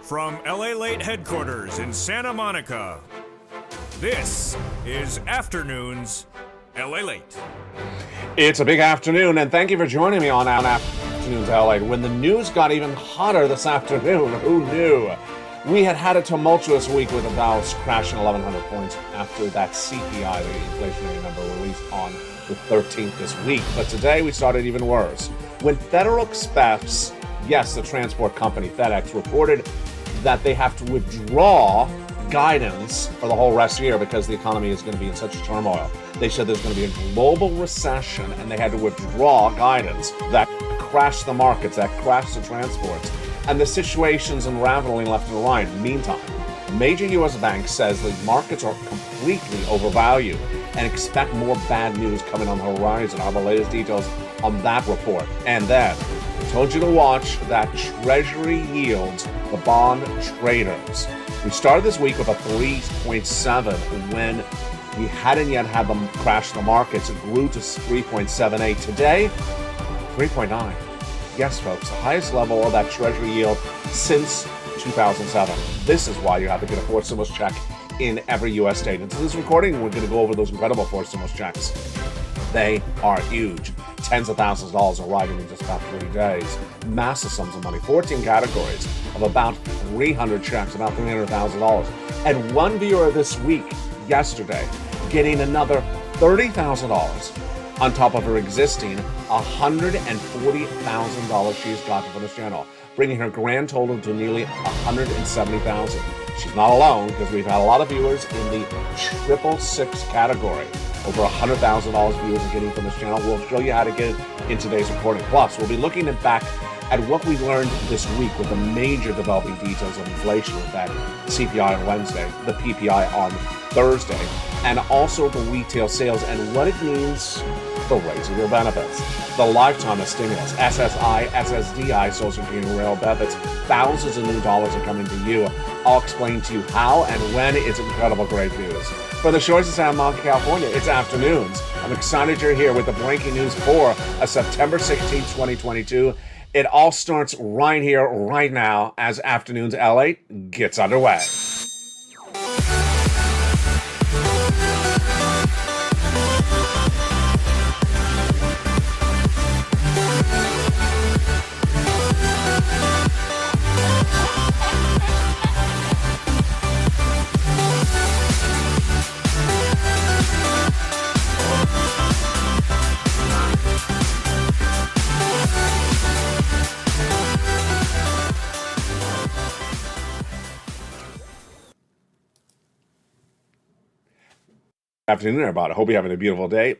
From LALATE headquarters in Santa Monica, this is Afternoons LALATE. It's a big afternoon, and thank you for joining me on Afternoons LA. When the news got even hotter this afternoon, who knew? We had a tumultuous week with the Dow crashing 1,100 points after that CPI, the inflationary number, released on the 13th this week. But today we started even worse. When Federal Express, yes, the transport company FedEx, reported that they have to withdraw guidance for the whole rest of the year because the economy is going to be in such turmoil. They said there's going to be a global recession, and they had to withdraw guidance. That crashed the markets, that crashed the transports, and the situation's unraveling left and right. Meantime, major U.S. banks says the markets are completely overvalued and expect more bad news coming on the horizon. I'll have the latest details on that report. And then, I told you to watch that Treasury yields, the bond traders. We started this week with a 3.7 when we hadn't yet had them crash the markets. It grew to 3.78. Today, 3.9. Yes, folks, the highest level of that Treasury yield since 2007. This is why you have to get a fourth stimulus check in every U.S. state. And to this recording, we're going to go over those incredible fourth stimulus checks. They are huge. Tens of thousands of dollars arriving in just about 3 days. Massive sums of money. 14 categories of about 300 checks, about $300,000. And one viewer this week, yesterday, getting another $30,000 on top of her existing $140,000 she's gotten from this channel, bringing her grand total to nearly $170,000. She's not alone, because we've had a lot of viewers in the 666 category. Over $100,000 viewers are getting from this channel. We'll show you how to get it in today's recording. Plus, we'll be looking back at what we learned this week with the major developing details of inflation with that CPI on Wednesday, the PPI on Thursday, and also the retail sales and what it means for raising your benefits. The lifetime of stimulus, SSI, SSDI, Social Security and Rail benefits, thousands of new dollars are coming to you. I'll explain to you how and when. It's incredible, great news. For the shores of Santa Monica, California, it's Afternoons. I'm excited you're here with the breaking news for a September 16, 2022. It all starts right here, right now, as Afternoons LA gets underway. Afternoon, everybody. Hope you're having a beautiful day.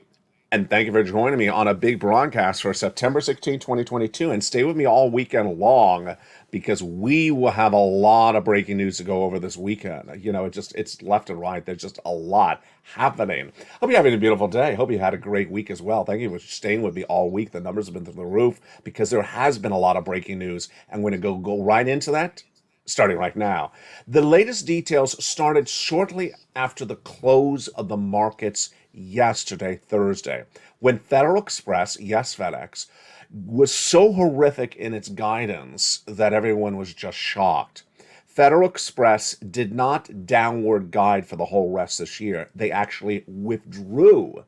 And thank you for joining me on a big broadcast for September 16, 2022. And stay with me all weekend long because we will have a lot of breaking news to go over this weekend. You know, it's left and right. There's just a lot happening. Hope you're having a beautiful day. Hope you had a great week as well. Thank you for staying with me all week. The numbers have been through the roof because there has been a lot of breaking news. And we're going to go right into that. Starting right now. The latest details started shortly after the close of the markets yesterday, Thursday, when Federal Express, yes, FedEx, was so horrific in its guidance that everyone was just shocked. Federal Express did not downward guide for the whole rest this year. They actually withdrew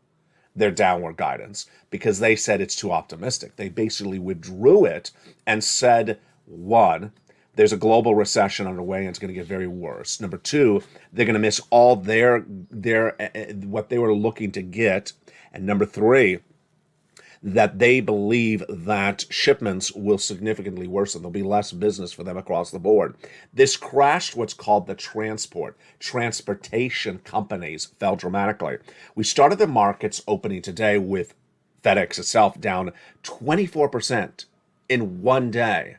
their downward guidance because they said it's too optimistic. They basically withdrew it and said, one, there's a global recession underway and it's going to get very worse. Number two, they're going to miss all their what they were looking to get. And number three, that they believe that shipments will significantly worsen. There'll be less business for them across the board. This crashed what's called the transportation companies fell dramatically. We started the markets opening today with FedEx itself down 24% in one day.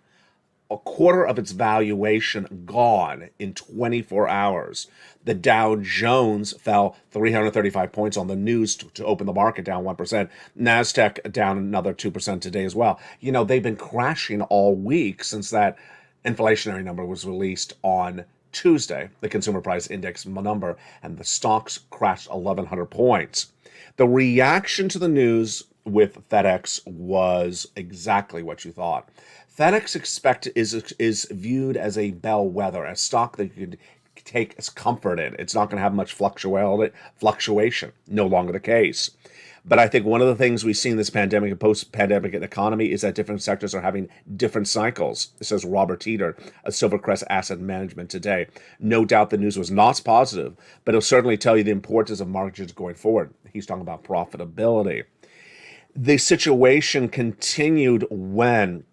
A quarter of its valuation gone in 24 hours. The Dow Jones fell 335 points on the news to open the market, down 1%. NASDAQ down another 2% today as well. You know, they've been crashing all week since that inflationary number was released on Tuesday, the consumer price index number, and the stocks crashed 1,100 points. The reaction to the news with FedEx was exactly what you thought. FedEx is viewed as a bellwether, a stock that you could take as comfort in. It's not going to have much fluctuation. No longer the case. But I think one of the things we see in this pandemic and post-pandemic economy is that different sectors are having different cycles. This says Robert Teeter of Silvercrest Asset Management today. No doubt the news was not positive, but it'll certainly tell you the importance of margins going forward. He's talking about profitability. The situation continued when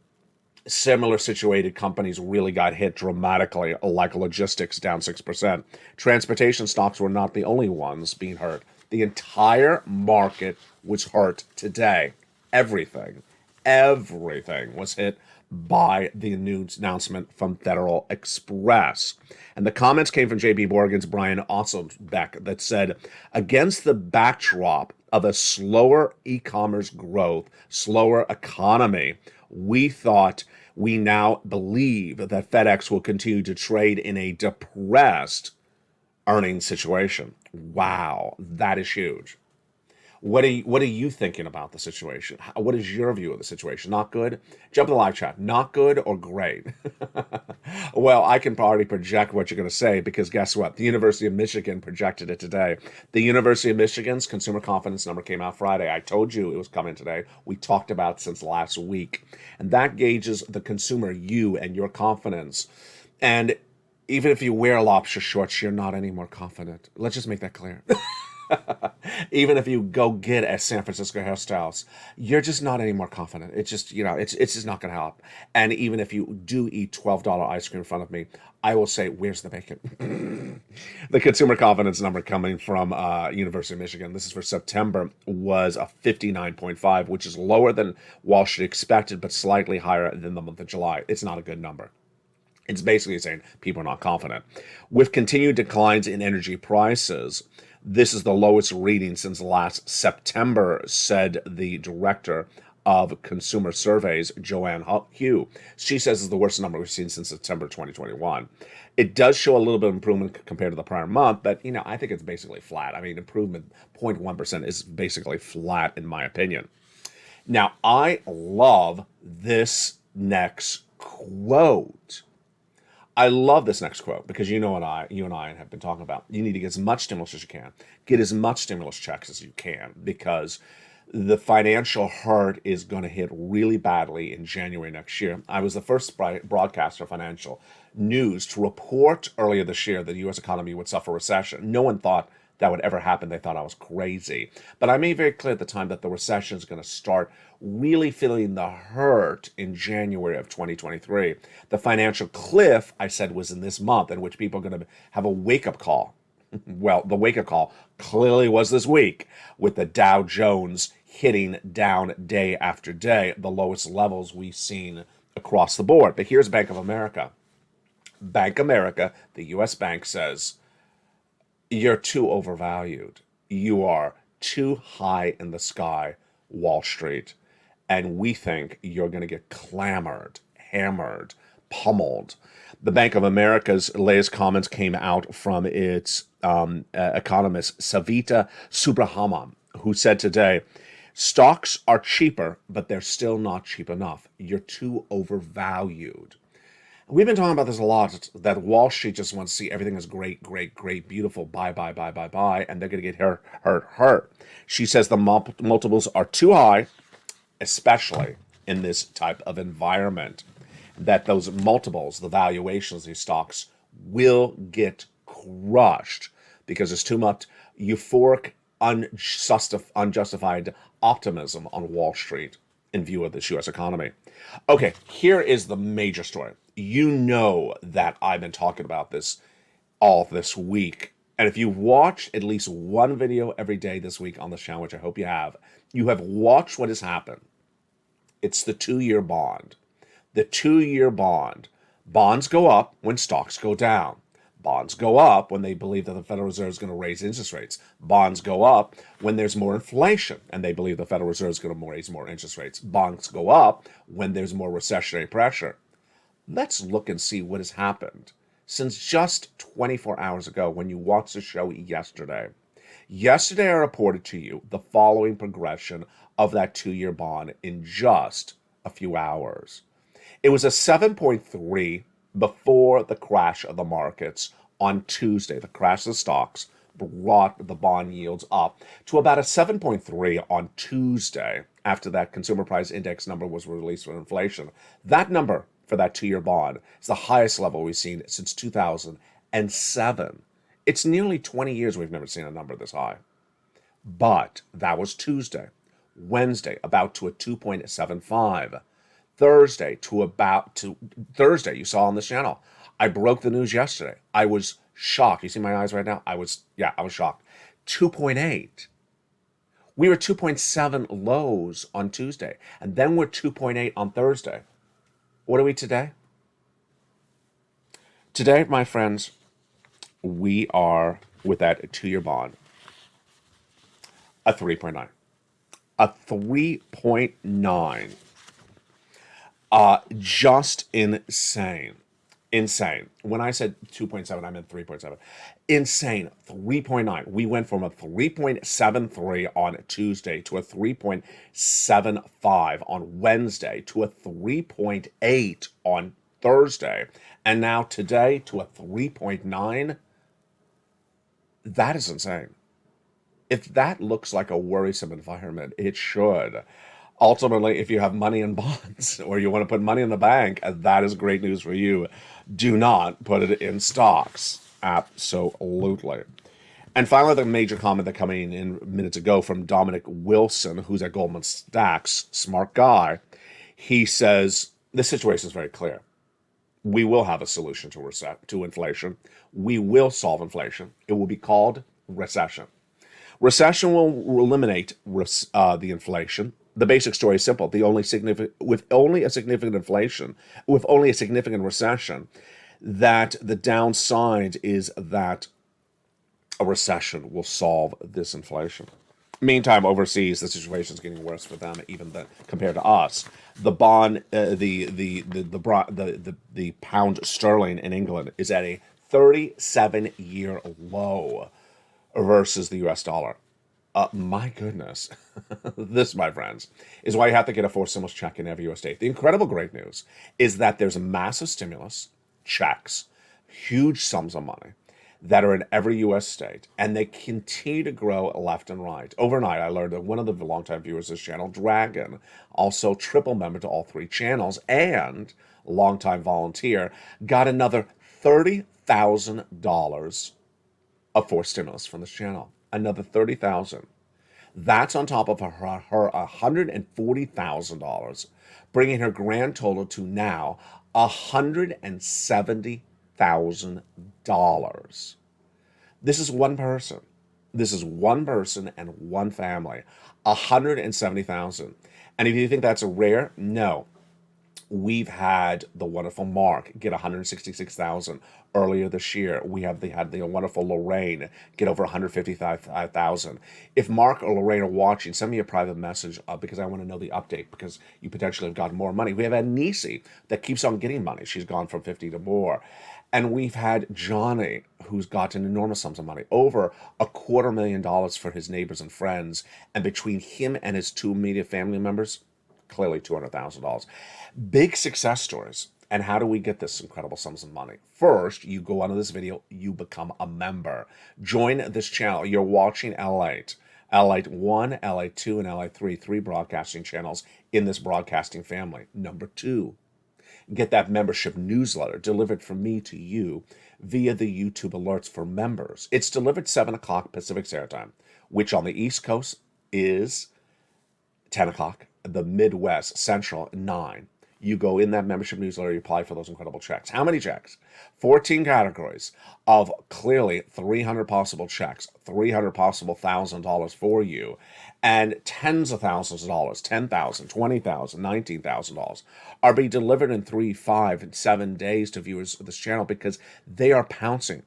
similar situated companies really got hit dramatically, like logistics down 6%. Transportation stocks were not the only ones being hurt. The entire market was hurt today. Everything was hit by the news announcement from Federal Express. And the comments came from JP Morgan's Brian Osselbeck that said, against the backdrop of a slower e-commerce growth, slower economy, we now believe that FedEx will continue to trade in a depressed earnings situation. Wow, that is huge. What are you thinking about the situation? What is your view of the situation? Not good? Jump in the live chat. Not good or great? Well, I can already project what you're going to say because guess what? The University of Michigan projected it today. The University of Michigan's consumer confidence number came out Friday. I told you it was coming today. We talked about it since last week. And that gauges the consumer, you and your confidence. And even if you wear lobster shorts, you're not any more confident. Let's just make that clear. Even if you go get a San Francisco hairstyles, you're just not any more confident. It's just, it's just not going to help. And even if you do eat $12 ice cream in front of me, I will say, where's the bacon? The consumer confidence number coming from University of Michigan, this is for September, was a 59.5, which is lower than Wall Street expected, but slightly higher than the month of July. It's not a good number. It's basically saying people are not confident. With continued declines in energy prices, this is the lowest reading since last September, said the director of consumer surveys, Joanne Hugh. She says it's the worst number we've seen since September 2021. It does show a little bit of improvement compared to the prior month, but I think it's basically flat. I mean, improvement 0.1% is basically flat in my opinion. Now, I love this next quote. I love this next quote because you and I have been talking about, you need to get as much stimulus as you can. Get as much stimulus checks as you can because the financial hurt is going to hit really badly in January next year. I was the first broadcaster of financial news to report earlier this year that the U.S. economy would suffer recession. No one thought that would ever happen. They thought I was crazy. But I made very clear at the time that the recession is going to start really feeling the hurt in January of 2023. The financial cliff, I said, was in this month in which people are going to have a wake-up call. Well, the wake-up call clearly was this week with the Dow Jones hitting down day after day, the lowest levels we've seen across the board. But here's Bank of America. Bank America, the U.S. bank, says, you're too overvalued. You are too high in the sky, Wall Street. And we think you're going to get clamored, hammered, pummeled. The Bank of America's latest comments came out from its economist, Savita Subramanian, who said today, stocks are cheaper, but they're still not cheap enough. You're too overvalued. We've been talking about this a lot, that Wall Street just wants to see everything is great, great, great, beautiful, buy, and they're going to get hurt. She says the multiples are too high, especially in this type of environment, that those multiples, the valuations of these stocks, will get crushed because there's too much euphoric, unjustified optimism on Wall Street in view of this U.S. economy. Okay, here is the major story. You know that I've been talking about this all this week. And if you've watched at least one video every day this week on the channel, which I hope you have watched what has happened. It's the 2-year bond. The 2-year bond. Bonds go up when stocks go down. Bonds go up when they believe that the Federal Reserve is going to raise interest rates. Bonds go up when there's more inflation and they believe the Federal Reserve is going to raise more interest rates. Bonds go up when there's more recessionary pressure. Let's look and see what has happened since just 24 hours ago when you watched the show yesterday. Yesterday, I reported to you the following progression of that 2-year bond in just a few hours. It was a 7.3 before the crash of the markets on Tuesday. The crash of the stocks brought the bond yields up to about a 7.3 on Tuesday after that consumer price index number was released for inflation. That number for that 2-year bond is the highest level we've seen since 2007. It's nearly 20 years we've never seen a number this high. But that was Tuesday. Wednesday, about to a 2.75. Thursday, Thursday, you saw on this channel. I broke the news yesterday. I was shocked. You see my eyes right now? I was shocked. 2.8. We were 2.7 lows on Tuesday, and then we're 2.8 on Thursday. What are we today? Today, my friends, we are, with that 2-year bond, a 3.9. A 3.9. Just insane. Insane. When I said 2.7, I meant 3.7. Insane. 3.9. We went from a 3.73 on Tuesday to a 3.75 on Wednesday to a 3.8 on Thursday. And now today to a 3.9. That is insane. If that looks like a worrisome environment, it should. Ultimately, if you have money in bonds or you want to put money in the bank, that is great news for you. Do not put it in stocks. Absolutely. And finally, the major comment that coming in minutes ago from Dominic Wilson, who's at Goldman Sachs, smart guy. He says, the situation is very clear. We will have a solution to inflation. We will solve inflation. It will be called recession. Recession will eliminate the inflation. The basic story is simple. With only a significant recession, that the downside is that a recession will solve this inflation. Meantime, overseas, the situation is getting worse for them, compared to us. The bond, the pound sterling in England is at a 37-year low versus the U.S. dollar. My goodness. This, my friends, is why you have to get a forced stimulus check in every U.S. state. The incredible great news is that there's a massive stimulus checks, huge sums of money that are in every U.S. state, and they continue to grow left and right. Overnight, I learned that one of the longtime viewers of this channel, Dragon, also triple member to all 3 channels, and longtime volunteer, got another $30,000 of forced stimulus from this channel. Another $30,000. That's on top of her $140,000, bringing her grand total to now $170,000. This is one person. This is one person and one family. $170,000. And if you think that's rare, no. We've had the wonderful Mark get $166,000 earlier this year. We had the wonderful Lorraine get over $155,000. If Mark or Lorraine are watching, send me a private message because I want to know the update, because you potentially have gotten more money. We have Anisi that keeps on getting money. She's gone from 50 to more. And we've had Johnny, who's gotten enormous sums of money, over $250,000 for his neighbors and friends. And between him and his 2 immediate family members, clearly $200,000. Big success stories. And how do we get this incredible sums of money? First, you go onto this video, you become a member. Join this channel. You're watching LALATE. LALATE 1, LALATE 2, and LALATE 3, 3 broadcasting channels in this broadcasting family. Number 2, get that membership newsletter delivered from me to you via the YouTube alerts for members. It's delivered 7 o'clock Pacific Standard Time, which on the East Coast is 10 o'clock. The Midwest, Central, 9. You go in that membership newsletter, you apply for those incredible checks. How many checks? 14 categories of clearly 300 possible checks, 300 possible $1,000 for you, and tens of thousands of dollars, $10,000, $20,000, $19,000 are being delivered in 3, 5, and 7 days to viewers of this channel because they are pouncing.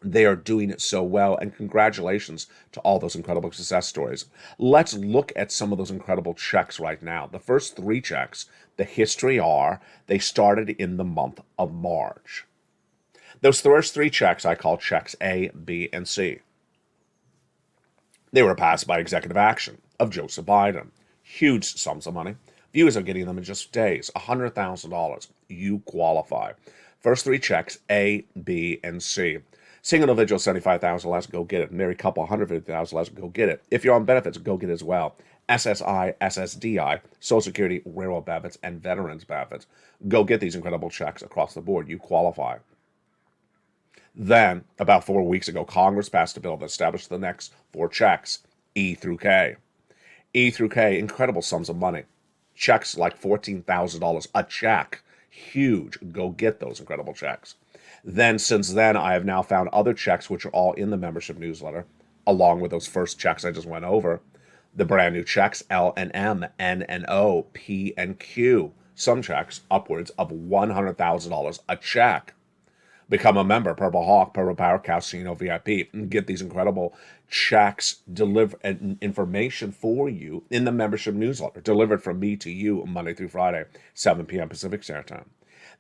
They are doing it so well, and congratulations to all those incredible success stories. Let's look at some of those incredible checks right now. The first 3 checks, the history are, they started in the month of March. Those first 3 checks I call checks A, B, and C. They were passed by executive action. of Joseph Biden. Huge sums of money. Viewers are getting them in just days. $100,000. You qualify. First three checks, A, B, and C. Single individual, $75,000 less, go get it. Married couple, $150,000 less, go get it. If you're on benefits, go get it as well. SSI, SSDI, Social Security, railroad benefits, and veterans benefits. Go get these incredible checks across the board. You qualify. Then, about 4 weeks ago, Congress passed a bill that established the next four checks, E through K. E through K, incredible sums of money. Checks like $14,000 a check. Huge. Go get those incredible checks. Then, since then, I have now found other checks which are all in the membership newsletter, along with those first checks I just went over. The brand new checks, L and M, N and O, P and Q. Some checks upwards of $100,000 a check. Become a member, Purple Hawk, Purple Power, Casino VIP, and get these incredible checks, deliver information for you in the membership newsletter, delivered from me to you Monday through Friday, 7 p.m. Pacific Standard Time.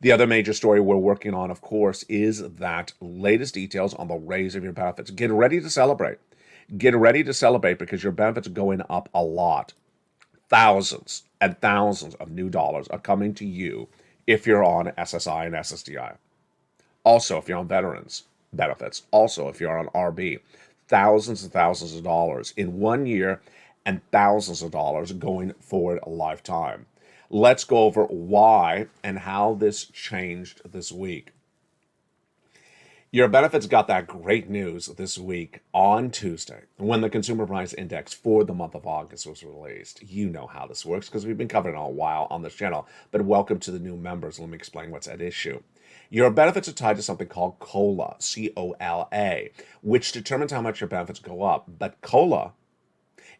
The other major story we're working on, of course, is that latest details on the raise of your benefits. Get ready to celebrate. Get ready to celebrate because your benefits are going up a lot. Thousands and thousands of new dollars are coming to you if you're on SSI and SSDI. Also, if you're on veterans benefits. Also, if you're on RB. Thousands and thousands of dollars in 1 year and thousands of dollars going forward a lifetime. Let's go over why and how this changed this week. Your benefits got that great news this week on Tuesday when the Consumer Price Index for the month of August was released. You know how this works because we've been covering it a while on this channel, but welcome to the new members. Let me explain what's at issue. Your benefits are tied to something called COLA, C-O-L-A, which determines how much your benefits go up. But COLA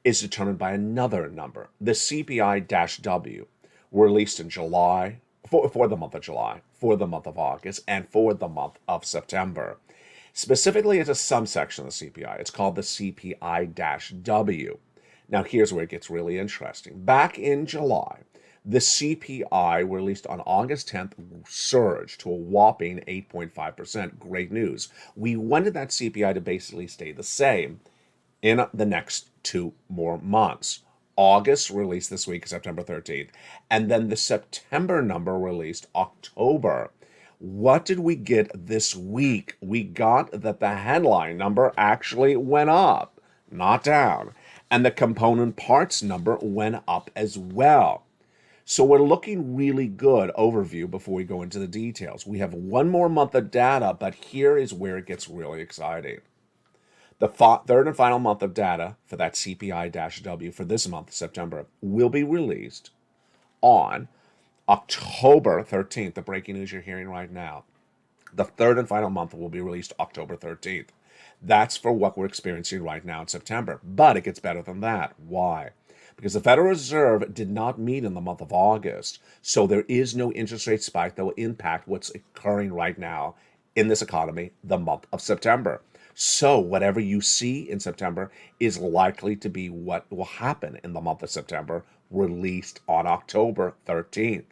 is determined by another number, the CPI-W, released in July, for the month of July, for the month of August, and for the month of September. Specifically, it's a subsection of the CPI. It's called the CPI-W. Now, here's where it gets really interesting. Back in July, the CPI released on August 10th surged to a whopping 8.5%. Great news. We wanted that CPI to basically stay the same in the next 2 more months. August released this week, September 13th, and then the September number released October. What did we get this week? We got that the headline number actually went up, not down, and the component parts number went up as well. So we're looking really good overview before we go into the details. We have 1 more month of data, but here is where it gets really exciting. The third and final month of data for that CPI-W for this month, September, will be released on October 13th, the breaking news you're hearing right now. The third and final month will be released October 13th. That's for what we're experiencing right now in September. But it gets better than that. Why? Because the Federal Reserve did not meet in the month of August, so there is no interest rate spike that will impact what's occurring right now in this economy, the month of September. So whatever you see in September is likely to be what will happen in the month of September, released on October 13th.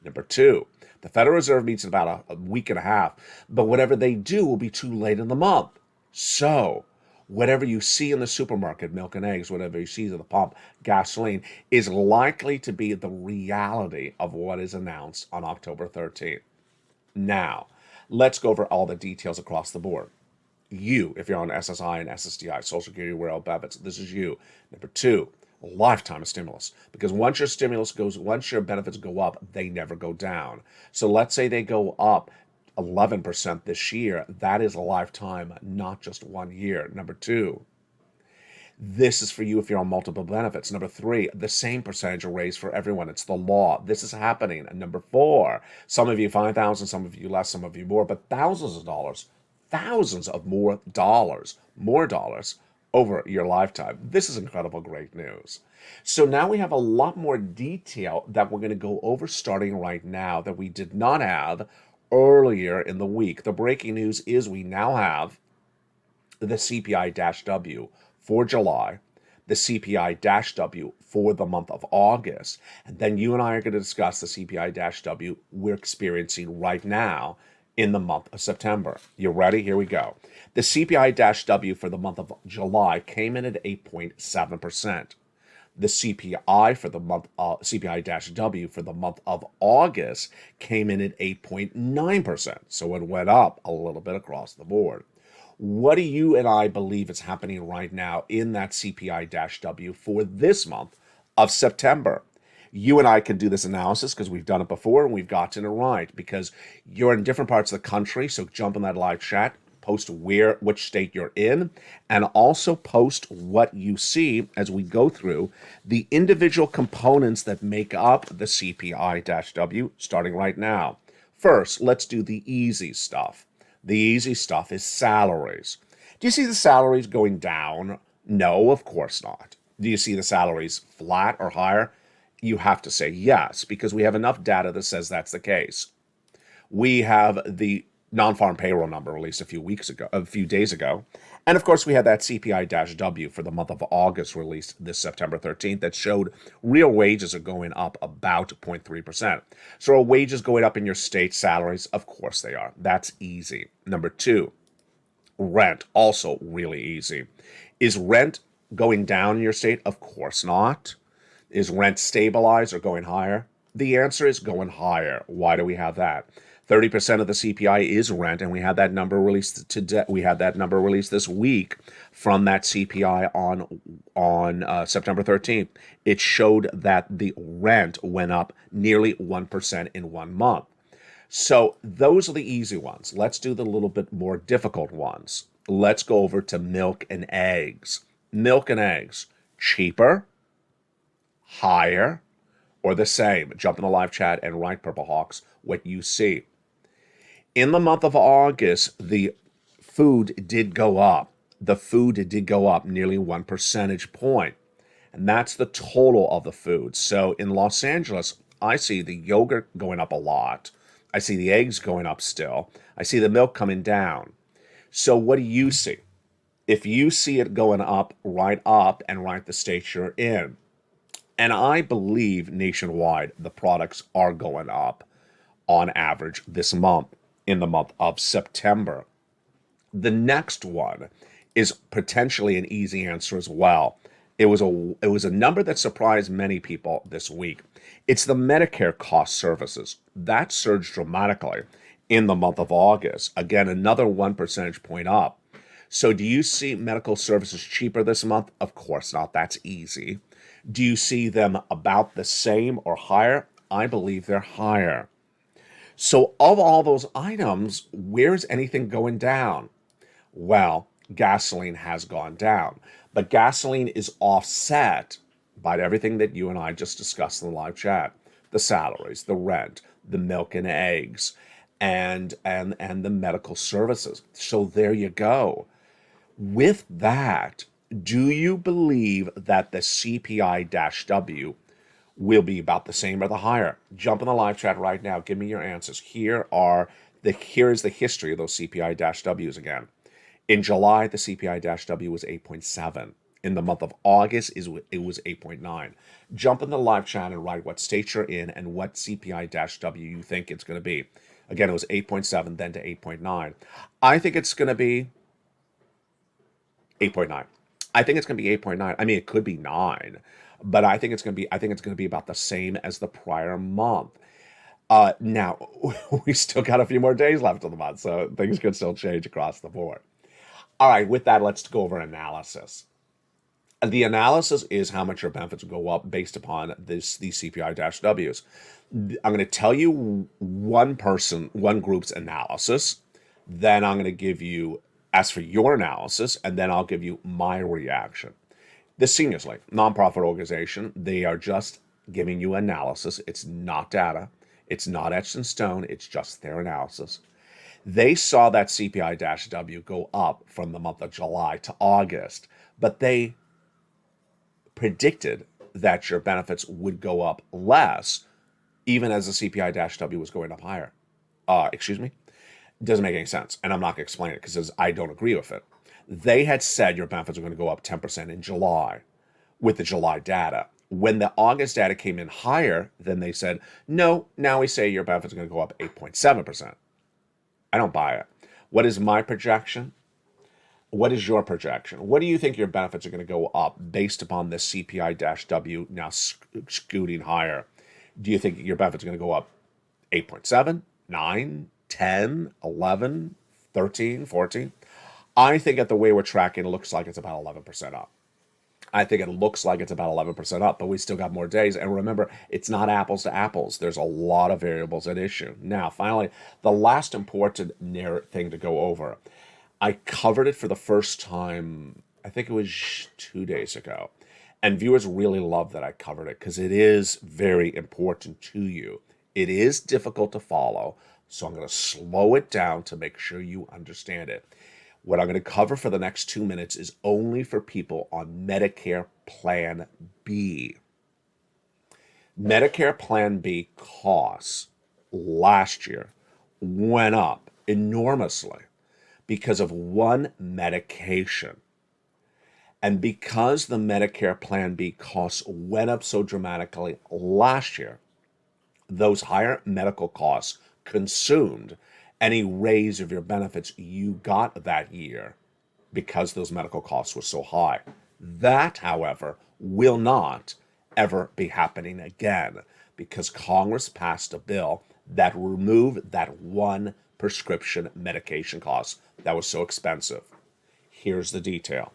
Number 2, the Federal Reserve meets in about a week and a half, but whatever they do will be too late in the month. So whatever you see in the supermarket, milk and eggs, whatever you see at the pump, gasoline, is likely to be the reality of what is announced on October 13th. Now, let's go over all the details across the board. You, if you're on SSI and SSDI, Social Security, railroad benefits, this is you. Number 2, a lifetime of stimulus. Because once your benefits go up, they never go down. So let's say they go up 11% this year. That is a lifetime, not just 1 year. Number 2, this is for you if you're on multiple benefits. Number 3, the same percentage of raise for everyone. It's the law. This is happening. And number 4, some of you 5,000, some of you less, some of you more, but thousands of dollars. Thousands of more dollars over your lifetime. This is incredible, great news. So now we have a lot more detail that we're going to go over starting right now that we did not have earlier in the week. The breaking news is we now have the CPI-W for July, the CPI-W for the month of August, and then you and I are going to discuss the CPI-W we're experiencing right now in the month of September. You ready? Here we go. The CPI-W for the month of July came in at 8.7%. The CPI for the month, CPI-W for the month of August came in at 8.9%. So it went up a little bit across the board. What do you and I believe is happening right now in that CPI-W for this month of September? You and I can do this analysis because we've done it before and we've gotten it right because you're in different parts of the country. So jump in that live chat, post which state you're in, and also post what you see as we go through the individual components that make up the CPI-W starting right now. First, let's do the easy stuff. The easy stuff is salaries. Do you see the salaries going down? No, of course not. Do you see the salaries flat or higher? You have to say yes, because we have enough data that says that's the case. We have the non-farm payroll number released a few days ago. And of course, we had that CPI-W for the month of August released this September 13th that showed real wages are going up about 0.3%. So are wages going up in your state salaries? Of course they are. That's easy. Number two, rent, also really easy. Is rent going down in your state? Of course not. Is rent stabilized or going higher? The answer is going higher. Why do we have that? 30% of the CPI is rent, and we had that number released today. We had that number released this week from that CPI on September 13th. It showed that the rent went up nearly 1% in 1 month. So those are the easy ones. Let's do the little bit more difficult ones. Let's go over to milk and eggs. Milk and eggs, cheaper, higher, or the same? Jump in the live chat and write, Purple Hawks, what you see. In the month of August, the food did go up. The food did go up nearly 1 percentage point. And that's the total of the food. So in Los Angeles, I see the yogurt going up a lot. I see the eggs going up still. I see the milk coming down. So what do you see? If you see it going up and write the state you're in. And I believe nationwide the products are going up on average this month, in the month of September. The next one is potentially an easy answer as well. It was a number that surprised many people this week. It's the Medicare cost services. That surged dramatically in the month of August. Again, another 1 percentage point up. So do you see medical services cheaper this month? Of course not. That's easy. Do you see them about the same or higher? I believe they're higher. So of all those items, where's anything going down? Well, gasoline has gone down, but gasoline is offset by everything that you and I just discussed in the live chat. The salaries, the rent, the milk and eggs, and the medical services. So there you go. With that, do you believe that the CPI-W will be about the same or the higher? Jump in the live chat right now. Give me your answers. Here is the history of those CPI-Ws again. In July, the CPI-W was 8.7. In the month of August, it was 8.9. Jump in the live chat and write what state you're in and what CPI-W you think it's going to be. Again, it was 8.7, then to 8.9. I think it's going to be 8.9. I think it's going to be 8.9. I mean, it could be 9, but I think it's going to be about the same as the prior month. Now, we still got a few more days left of the month, so things could still change across the board. All right, with that, let's go over analysis. The analysis is how much your benefits will go up based upon these CPI-Ws. I'm going to tell you one group's analysis. Then I'm going to give you, as for your analysis, and then I'll give you my reaction. The Seniors League, nonprofit organization, they are just giving you analysis. It's not data. It's not etched in stone. It's just their analysis. They saw that CPI-W go up from the month of July to August, but they predicted that your benefits would go up less, even as the CPI-W was going up higher. Excuse me? It doesn't make any sense, and I'm not going to explain it because I don't agree with it. They had said your benefits were going to go up 10% in July with the July data. When the August data came in higher, then they said, no, now we say your benefits are going to go up 8.7%. I don't buy it. What is my projection? What is your projection? What do you think your benefits are going to go up based upon this CPI-W now scooting higher? Do you think your benefits are going to go up 8.7, 9, 10, 11, 13, 14? I think at the way we're tracking, it looks like it's about 11% up. I think it looks like it's about 11% up, but we still got more days. And remember, it's not apples to apples. There's a lot of variables at issue. Now, finally, the last important thing to go over. I covered it for the first time, I think it was 2 days ago. And viewers really love that I covered it because it is very important to you. It is difficult to follow, so I'm going to slow it down to make sure you understand it. What I'm going to cover for the next 2 minutes is only for people on Medicare Plan B. Medicare Plan B costs last year went up enormously because of one medication. And because the Medicare Plan B costs went up so dramatically last year, those higher medical costs consumed any raise of your benefits you got that year because those medical costs were so high. That, however, will not ever be happening again because Congress passed a bill that removed that one prescription medication cost that was so expensive. Here's the detail.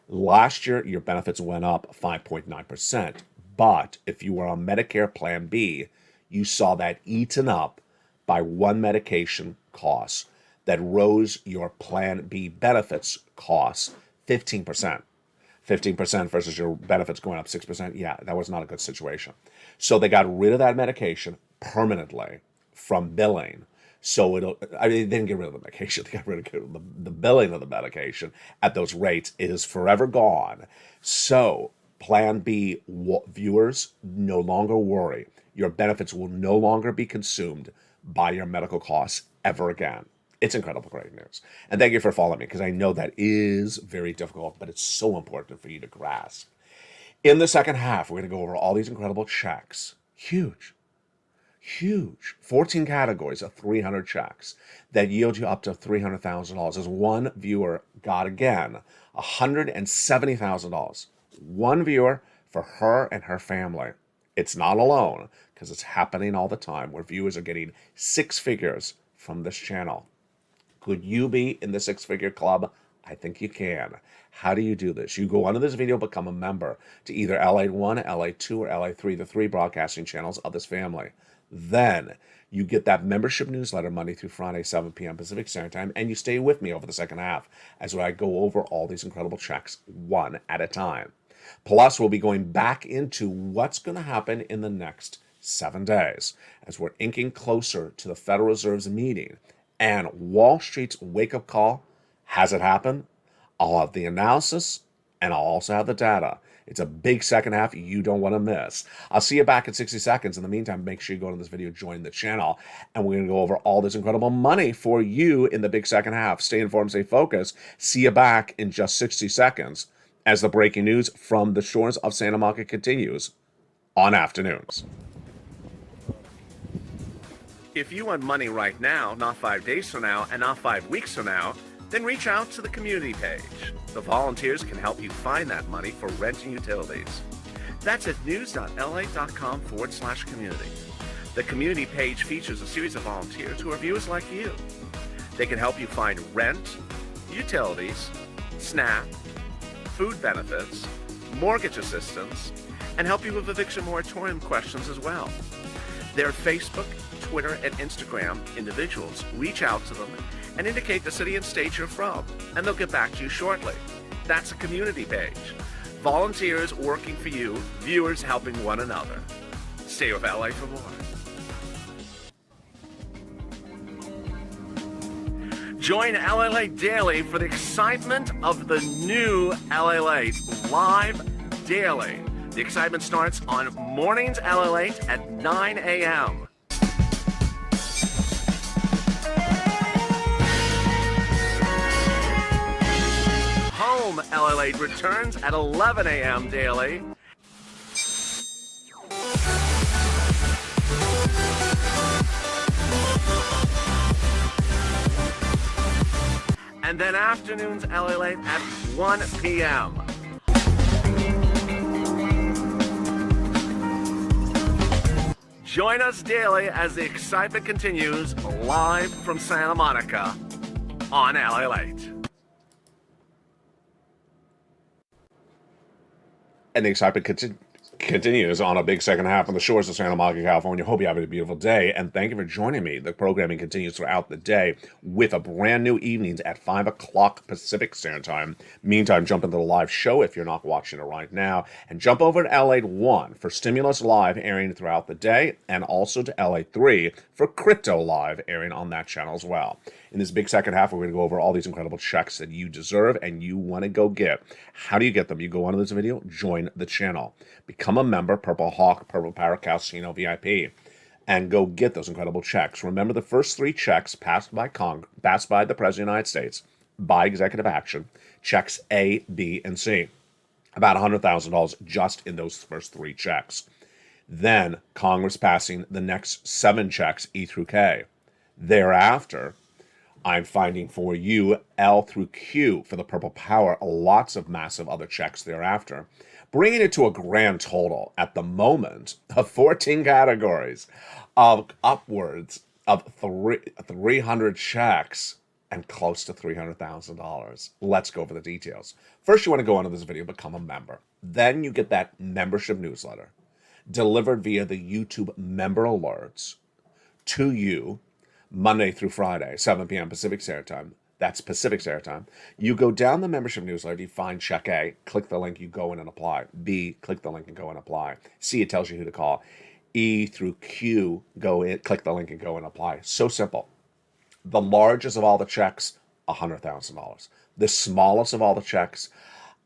Last year, your benefits went up 5.9%, but if you were on Medicare Plan B, you saw that eaten up by one medication cost that rose your Plan B benefits costs 15%. 15% versus your benefits going up 6%. Yeah, that was not a good situation. So they got rid of that medication permanently from billing. So they didn't get rid of the medication. They got rid of the billing of the medication at those rates. It is forever gone. So Plan B viewers, no longer worry. Your benefits will no longer be consumed by your medical costs ever again. It's incredible great news. And thank you for following me because I know that is very difficult, but it's so important for you to grasp. In the second half, we're going to go over all these incredible checks. Huge. 14 categories of 300 checks that yield you up to $300,000. As one viewer got again, $170,000. One viewer for her and her family. It's not alone because it's happening all the time where viewers are getting six figures from this channel. Could you be in the six-figure club? I think you can. How do you do this? You go under this video, become a member to either LATE 1, LATE 2, or LATE 3, the three broadcasting channels of this family. Then you get that membership newsletter Monday through Friday, 7 p.m. Pacific Standard Time, and you stay with me over the second half as I go over all these incredible checks one at a time. Plus, we'll be going back into what's going to happen in the next 7 days as we're inking closer to the Federal Reserve's meeting and Wall Street's wake-up call. Has it happened? I'll have the analysis, and I'll also have the data. It's a big second half you don't want to miss. I'll see you back in 60 seconds. In the meantime, make sure you go to this video, join the channel, and we're going to go over all this incredible money for you in the big second half. Stay informed, stay focused. See you back in just 60 seconds as the breaking news from the shores of Santa Monica continues on Afternoons. If you want money right now, not 5 days from now, and not 5 weeks from now, then reach out to the community page. The volunteers can help you find that money for rent and utilities. That's at news.la.com/community. The community page features a series of volunteers who are viewers like you. They can help you find rent, utilities, SNAP, food benefits, mortgage assistance, and help you with eviction moratorium questions as well. Their Facebook, Twitter, and Instagram individuals reach out to them and indicate the city and state you're from, and they'll get back to you shortly. That's a community page. Volunteers working for you, viewers helping one another. Stay with LA for more. Join LALATE Daily for the excitement of the new LALATE live daily. The excitement starts on mornings LALATE at 9 a.m. Home LALATE returns at 11 a.m. daily. And and then afternoons LA Late at 1 p.m. Join us daily as the excitement continues live from Santa Monica on LA Late. And the excitement continues on a big second half on the shores of Santa Monica, California. Hope you have a beautiful day, and thank you for joining me. The programming continues throughout the day with a brand new evenings at 5 o'clock Pacific Standard Time. Meantime, jump into the live show if you're not watching it right now, and jump over to LA1 for Stimulus Live airing throughout the day, and also to LA3 for Crypto Live airing on that channel as well. In this big second half, we're going to go over all these incredible checks that you deserve and you want to go get. How do you get them? You go onto this video, join the channel, become a member, Purple Hawk, Purple Parrot Casino VIP, and go get those incredible checks. Remember, the first 3 checks passed by the President of the United States by executive action, checks A, B, and C. About $100,000 just in those first 3 checks. Then Congress passing the next 7 checks, E through K. Thereafter, I'm finding for you L through Q for the Purple Power, lots of massive other checks thereafter, bringing it to a grand total at the moment of 14 categories of upwards of 300 checks and close to $300,000. Let's go over the details. First, you want to go onto this video, become a member. Then you get that membership newsletter delivered via the YouTube member alerts to you Monday through Friday, 7 p.m. Pacific Standard Time. That's Pacific Standard Time. You go down the membership newsletter, you find check A, click the link, you go in and apply. B, click the link and go and apply. C, it tells you who to call. E through Q, go in, click the link and go and apply. So simple. The largest of all the checks, $100,000. The smallest of all the checks,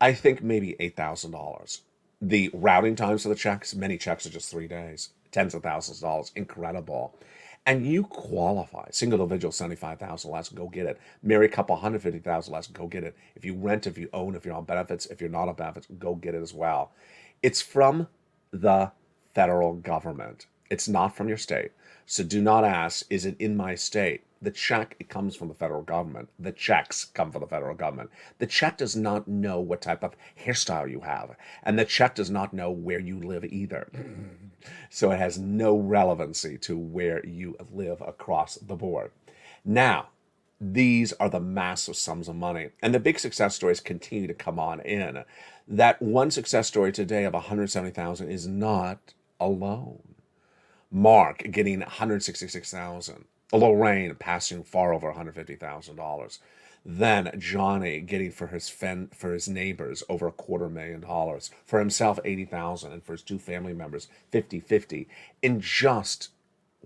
I think maybe $8,000. The routing times for the checks, many checks are just 3 days. Tens of thousands of dollars. Incredible. And you qualify. Single individual, $75,000 less, go get it. Married couple, $150,000 less, go get it. If you rent, if you own, if you're on benefits, if you're not on benefits, go get it as well. It's from the federal government. It's not from your state. So do not ask, is it in my state? The check, it comes from the federal government. The checks come from the federal government. The check does not know what type of hairstyle you have. And the check does not know where you live either. So it has no relevancy to where you live across the board. Now, these are the massive sums of money. And the big success stories continue to come on in. That one success story today of $170,000 is not alone. Mark getting $166,000. Lorraine passing far over $150,000. Then Johnny getting for his neighbors over $250,000. For himself, $80,000, and for his 2 family members, $50,000 in just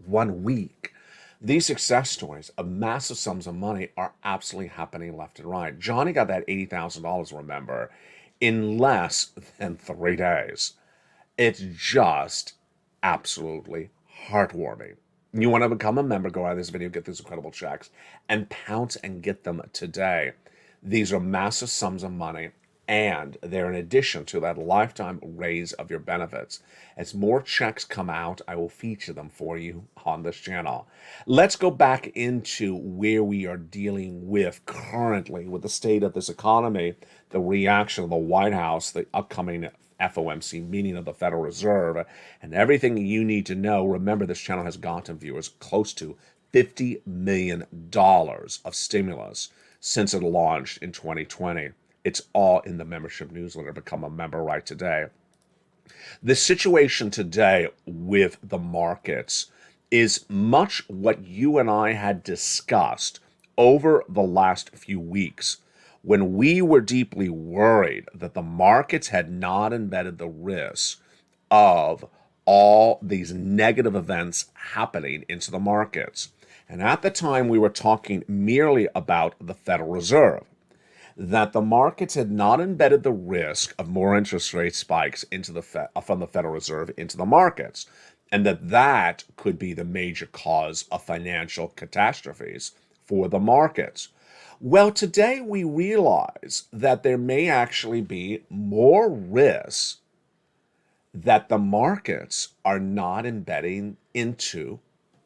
1 week. These success stories of massive sums of money are absolutely happening left and right. Johnny got that $80,000, remember, in less than 3 days. It's just absolutely heartwarming. You want to become a member, go out of this video, get these incredible checks, and pounce and get them today. These are massive sums of money, and they're in addition to that lifetime raise of your benefits. As more checks come out, I will feature them for you on this channel. Let's go back into where we are dealing with currently with the state of this economy, the reaction of the White House, the upcoming FOMC meeting of the Federal Reserve, and everything you need to know. Remember, this channel has gotten viewers close to $50 million of stimulus since it launched in 2020. It's all in the membership newsletter. Become a member right today. The situation today with the markets is much what you and I had discussed over the last few weeks, when we were deeply worried that the markets had not embedded the risk of all these negative events happening into the markets. And at the time, we were talking merely about the Federal Reserve, that the markets had not embedded the risk of more interest rate spikes into from the Federal Reserve into the markets, and that could be the major cause of financial catastrophes for the markets. Well, today we realize that there may actually be more risks that the markets are not embedding into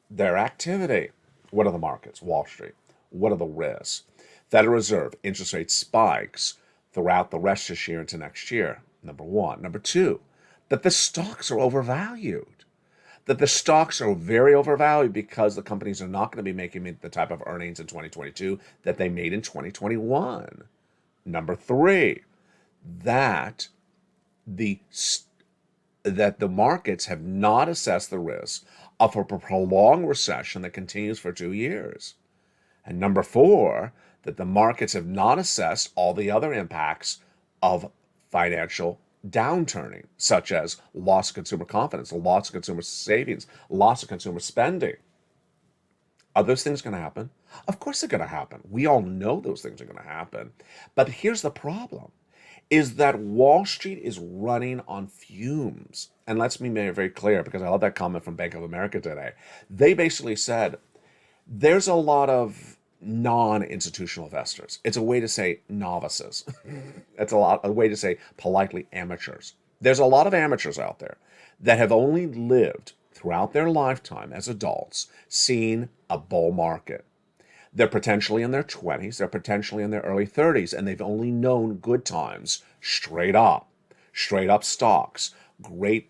their activity. What are the markets? Wall Street. What are the risks? Federal Reserve interest rate spikes throughout the rest of this year into next year, number one. Number two, that the stocks are overvalued. That the stocks are very overvalued because the companies are not going to be making the type of earnings in 2022 that they made in 2021. Number three, that the markets have not assessed the risk of a prolonged recession that continues for 2 years. And number four, that the markets have not assessed all the other impacts of financial downturning, such as loss of consumer confidence, loss of consumer savings, loss of consumer spending. Are those things going to happen? Of course they're going to happen. We all know those things are going to happen. But here's the problem, is that Wall Street is running on fumes. And let's be very clear, because I love that comment from Bank of America today. They basically said, there's a lot of non-institutional investors. It's a way to say novices. It's a way to say politely amateurs. There's a lot of amateurs out there that have only lived throughout their lifetime as adults seeing a bull market. They're potentially in their 20s, they're potentially in their early 30s, and they've only known good times straight up stocks, great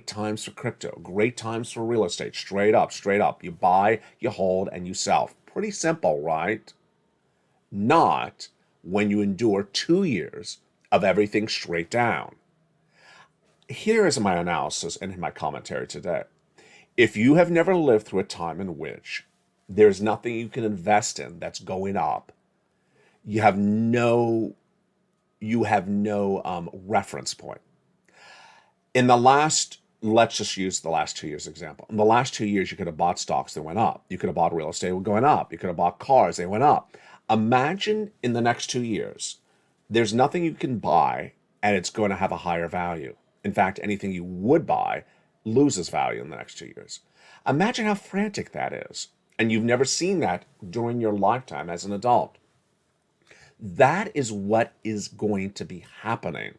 times for crypto, great times for real estate, straight up. You buy, you hold, and you sell. Pretty simple, right? Not when you endure 2 years of everything straight down. Here is my analysis and my commentary today. If you have never lived through a time in which there's nothing you can invest in that's going up, you have no reference point. In the last, let's just use the last 2 years example. In the last 2 years, you could have bought stocks that went up. You could have bought real estate going up. You could have bought cars, they went up. Imagine in the next 2 years, there's nothing you can buy and it's going to have a higher value. In fact, anything you would buy loses value in the next 2 years. Imagine how frantic that is. And you've never seen that during your lifetime as an adult. That is what is going to be happening.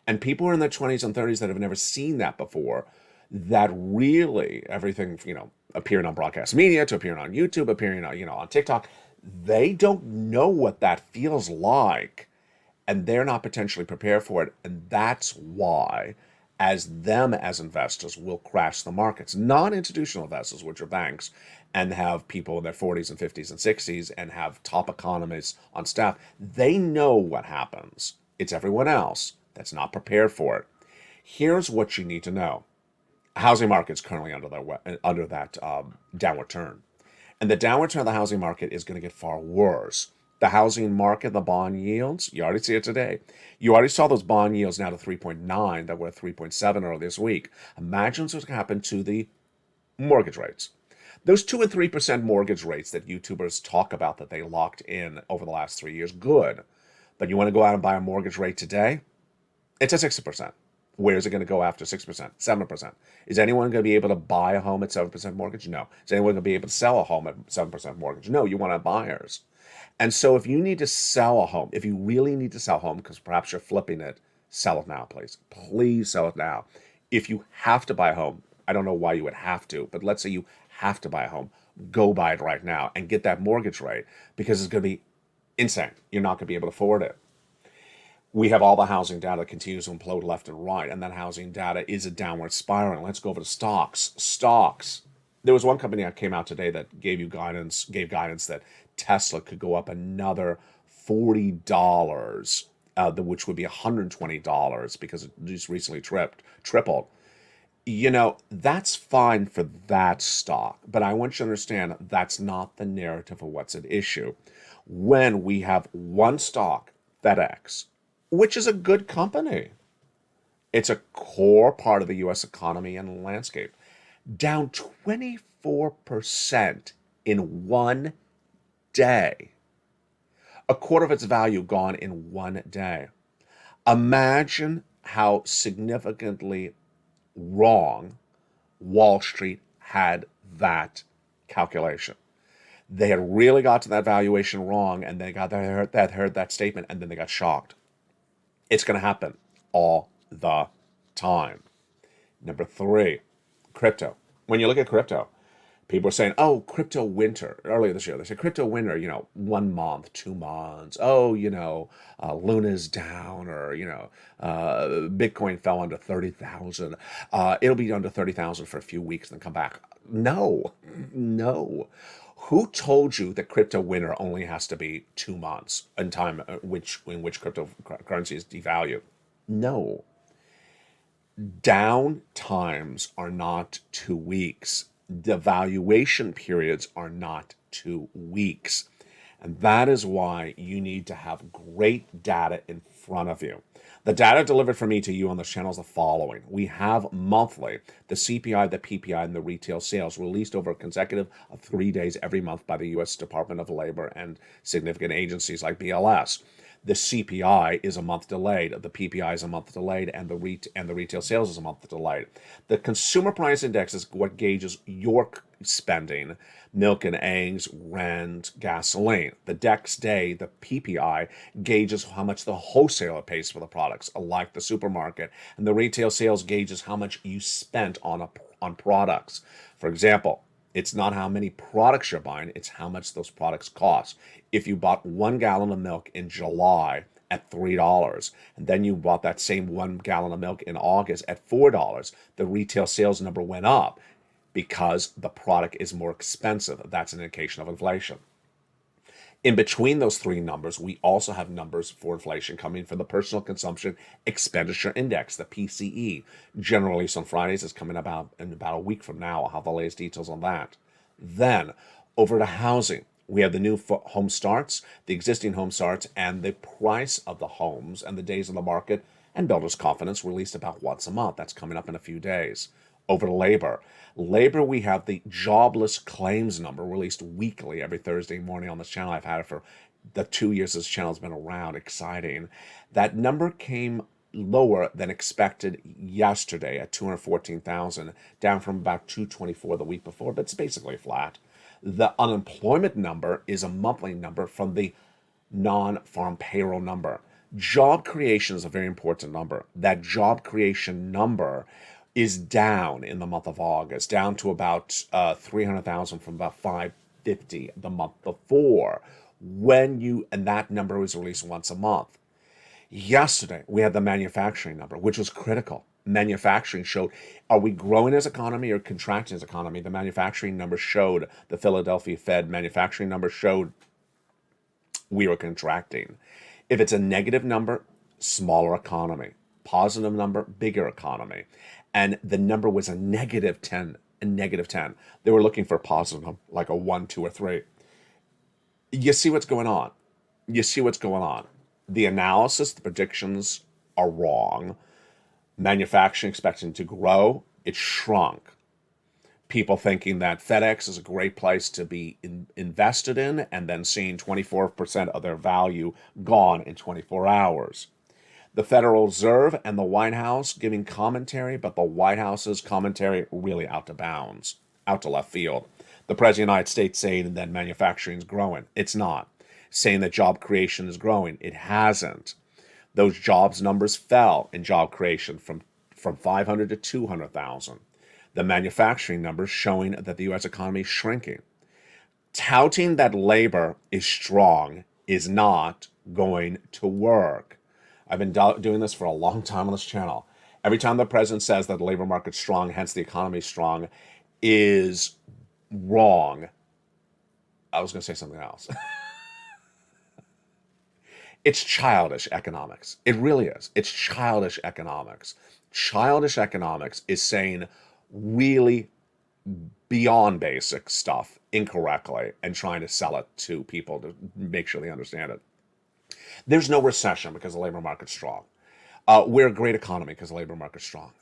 And people who are in their 20s and 30s that have never seen that before, that really everything, appearing on broadcast media to appearing on YouTube, appearing on TikTok, they don't know what that feels like. And they're not potentially prepared for it. And that's why, as investors, will crash the markets. Non-institutional investors, which are banks, and have people in their 40s and 50s and 60s and have top economists on staff, they know what happens. It's everyone else that's not prepared for it. Here's what you need to know. Housing market's currently under that downward turn. And the downward turn of the housing market is going to get far worse. The housing market, the bond yields, you already see it today. You already saw those bond yields now to 3.9 that were at 3.7 earlier this week. Imagine what's going to happen to the mortgage rates. Those 2 and 3% mortgage rates that YouTubers talk about that they locked in over the last 3 years, good. But you want to go out and buy a mortgage rate today? It's at 6%. Where is it going to go after 6%, 7%? Is anyone going to be able to buy a home at 7% mortgage? No. Is anyone going to be able to sell a home at 7% mortgage? No, you want to have buyers. And so if you need to sell a home, if you really need to sell a home because perhaps you're flipping it, sell it now, please. Please sell it now. If you have to buy a home, I don't know why you would have to, but let's say you have to buy a home, go buy it right now and get that mortgage rate because it's going to be insane. You're not going to be able to afford it. We have all the housing data that continues to implode left and right, and that housing data is a downward spiral. Let's go over to stocks. Stocks. There was one company that came out today that gave guidance that Tesla could go up another $40, which would be $120 because it just recently tripled. That's fine for that stock, but I want you to understand that's not the narrative of what's at issue. When we have one stock, FedEx, which is a good company, it's a core part of the U.S. economy and landscape, down 24% in one day. A quarter of its value gone in one day. Imagine how significantly wrong Wall Street had that calculation. They had really got to that valuation wrong, and they heard that statement, and then they got shocked. It's going to happen all the time. Number 3, crypto. When you look at crypto, People are saying, oh, crypto winter. Earlier this year, they said crypto winter, 1 month, 2 months. Oh, Luna's down, or, Bitcoin fell under 30,000. It'll be under 30,000 for a few weeks and then come back. No, no. Who told you that crypto winter only has to be 2 months in time in which cryptocurrency is devalued? No. Down times are not 2 weeks. Devaluation periods are not 2 weeks. And that is why you need to have great data in front of you. The data delivered from me to you on this channel is the following. We have monthly the CPI, the PPI, and the retail sales released over a consecutive of 3 days every month by the U.S. Department of Labor and significant agencies like BLS. The CPI is a month delayed, the PPI is a month delayed, and the retail sales is a month delayed. The consumer price index is what gauges your spending: milk and eggs, rent, gasoline. The next day, the PPI gauges how much the wholesaler pays for the products, like the supermarket, and the retail sales gauges how much you spent on products. For example, it's not how many products you're buying, it's how much those products cost. If you bought 1 gallon of milk in July at $3, and then you bought that same 1 gallon of milk in August at $4, the retail sales number went up because the product is more expensive. That's an indication of inflation. In between those three numbers, we also have numbers for inflation coming from the Personal Consumption Expenditure Index, the PCE. Generally released on Fridays. Is coming in about a week from now. I'll have the latest details on that. Then, over to housing. We have the new home starts, the existing home starts, and the price of the homes and the days on the market and builders' confidence released about once a month. That's coming up in a few days. Over to labor. Labor, we have the jobless claims number released weekly every Thursday morning on this channel. I've had it for the 2 years this channel has been around. Exciting. That number came lower than expected yesterday at 214,000, down from about 224 the week before, but it's basically flat. The unemployment number is a monthly number from the non-farm payroll number. Job creation is a very important number. That job creation number is down in the month of August, down to about 300,000 from about 550 the month before. And that number was released once a month. Yesterday, we had the manufacturing number, which was critical. Manufacturing showed, are we growing as economy or contracting as economy? The manufacturing number showed, the Philadelphia Fed manufacturing number showed we were contracting. If it's a negative number, smaller economy. Positive number, bigger economy. And the number was a negative 10, a negative 10. They were looking for a positive number, like a 1, 2, or 3. You see what's going on. You see what's going on. The analysis, the predictions are wrong. Manufacturing expecting to grow, it shrunk. People thinking that FedEx is a great place to be invested in, and then seeing 24% of their value gone in 24 hours. The Federal Reserve and the White House giving commentary, but the White House's commentary really out to bounds, out to left field. The President of the United States saying that manufacturing is growing. It's not. Saying that job creation is growing. It hasn't. Those jobs numbers fell in job creation from 500 to 200,000. The manufacturing numbers showing that the U.S. economy is shrinking. Touting that labor is strong is not going to work. I've been doing this for a long time on this channel. Every time the president says that the labor market's strong, hence the economy is strong, is wrong. I was going to say something else. It's childish economics. It really is. It's childish economics. Childish economics is saying really beyond basic stuff incorrectly and trying to sell it to people to make sure they understand it. There's no recession because the labor market's strong. We're a great economy because the labor market's strong.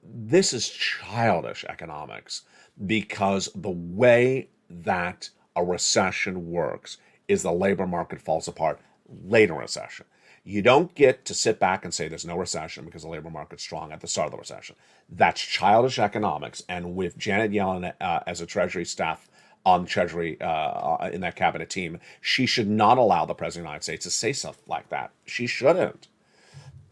This is childish economics because the way that a recession works is the labor market falls apart late in a recession. You don't get to sit back and say there's no recession because the labor market's strong at the start of the recession. That's childish economics. And with Janet Yellen as a Treasury staff on Treasury in that cabinet team, she should not allow the President of the United States to say stuff like that. She shouldn't.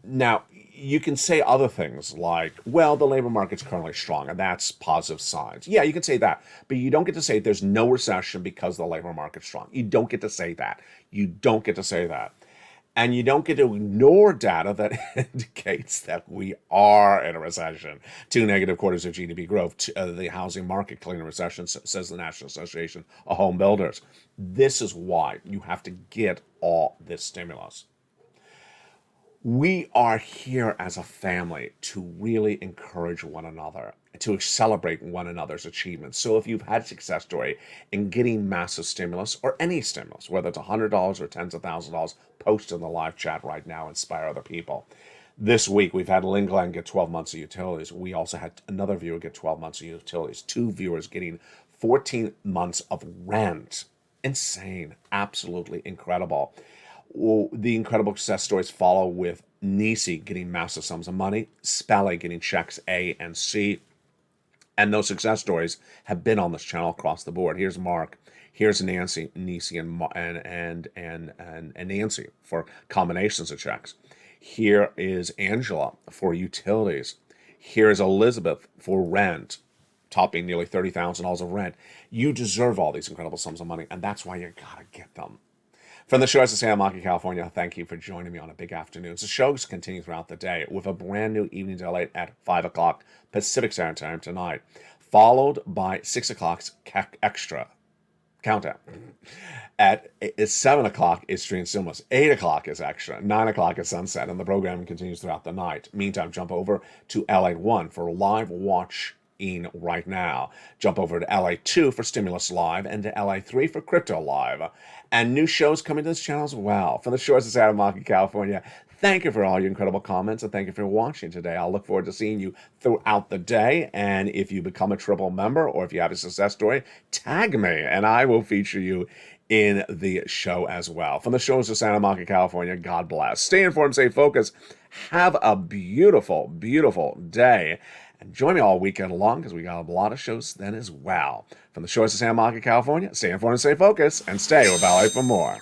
Now, you can say other things like, well, the labor market's currently strong, and that's positive signs. Yeah, you can say that, but you don't get to say there's no recession because the labor market's strong. You don't get to say that. You don't get to say that. And you don't get to ignore data that indicates that we are in a recession. 2 negative quarters of GDP growth. The housing market clearing a recession, says the National Association of Home Builders. This is why you have to get all this stimulus. We are here as a family to really encourage one another, to celebrate one another's achievements. So if you've had a success story in getting massive stimulus or any stimulus, whether it's $100 or tens of thousands of dollars, post in the live chat right now, inspire other people. This week, we've had Lynn Glenn get 12 months of utilities. We also had another viewer get 12 months of utilities. 2 viewers getting 14 months of rent. Insane. Absolutely incredible. Well, the incredible success stories follow with Nisi getting massive sums of money, Spelly getting checks A and C, and those success stories have been on this channel across the board. Here's Mark, here's Nancy, Nisi, and Nancy for combinations of checks. Here is Angela for utilities. Here's Elizabeth for rent, topping nearly $30,000 of rent. You deserve all these incredible sums of money, and that's why you gotta get them. From the shores of Santa Monica, California, thank you for joining me on a big afternoon. The shows continue throughout the day with a brand new evening delight at 5 o'clock Pacific Standard Time tonight, followed by 6 o'clock's extra countdown. At 7 o'clock is Stream Stimulus, 8 o'clock is extra, 9 o'clock is sunset, and the program continues throughout the night. Meantime, jump over to LA1 for live watch right now. Jump over to LA2 for Stimulus Live and to LA3 for Crypto Live. And new shows coming to this channel as well. From the shores of Santa Monica, California, thank you for all your incredible comments and thank you for watching today. I'll look forward to seeing you throughout the day. And if you become a triple member or if you have a success story, tag me and I will feature you in the show as well. From the shores of Santa Monica, California, God bless. Stay informed, stay focused. Have a beautiful, beautiful day. And join me all weekend long because we got a lot of shows then as well. From the shores of Santa Monica, California, stay informed, stay focused, and stay with Ballet for more.